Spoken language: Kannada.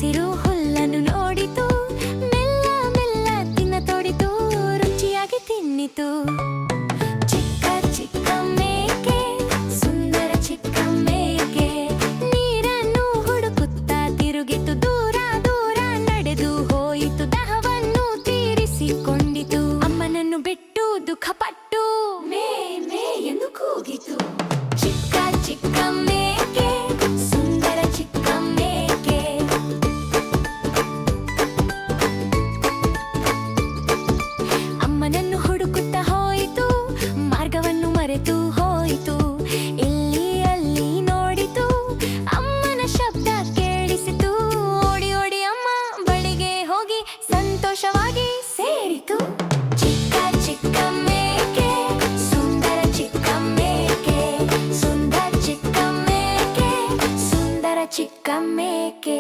ಹಸಿರು ಹುಲ್ಲನ್ನು ನೋಡಿತು, ಮೆಲ್ಲ ಮೆಲ್ಲ ತಿನ್ನತೊಡಿತು, ರುಚಿಯಾಗಿ ತಿನ್ನಿತು. ಚಿಕ್ಕ ಚಿಕ್ಕ ಮೇಕೆ, ಸುಂದರ ಚಿಕ್ಕ ಮೇಕೆ, ನೀರನ್ನು ಹುಡುಕುತ್ತಾ ತಿರುಗಿತು, ದೂರ ದೂರ ನಡೆದು ಹೋಯಿತು, ದಹವನ್ನು ತೀರಿಸಿಕೊಂಡಿತು. ಅಮ್ಮನನ್ನು ಬಿಟ್ಟು ದುಃಖಪಟ್ಟು ಮೇ ಮೇ ಎಂದು ಕೂಗಿತು. ಚಿಕ್ಕ ಚಿಕ್ಕ ಮೇಕೆ, ಸುಂದರ ಚಿಕ್ಕ ಮೇಕೆ. ಅಮ್ಮನನ್ನು ಹುಡುಕುತ್ತಾ ಹೋಯಿತು, ಮಾರ್ಗವನ್ನು ಮರೆತು ಹೋಯಿತು. ಇಲ್ಲಿ ಅಲ್ಲಿ ನೋಡಿತು, ಅಮ್ಮನ ಶಬ್ದ ಕೇಳಿಸಿತು. ಓಡಿ ಓಡಿ ಅಮ್ಮ ಬಳಿಗೆ ಹೋಗಿ ಸಂತೋಷವಾಗಿ ಸೇರಿತು. ಚಿಕ್ಕ ಚಿಕ್ಕ ಮೇಕೆ, ಸುಂದರ ಚಿಕ್ಕ ಮೇಕೆ, ಸುಂದರ ಚಿಕ್ಕ ಮೇಕೆ, ಸುಂದರ ಚಿಕ್ಕ ಮೇಕೆ.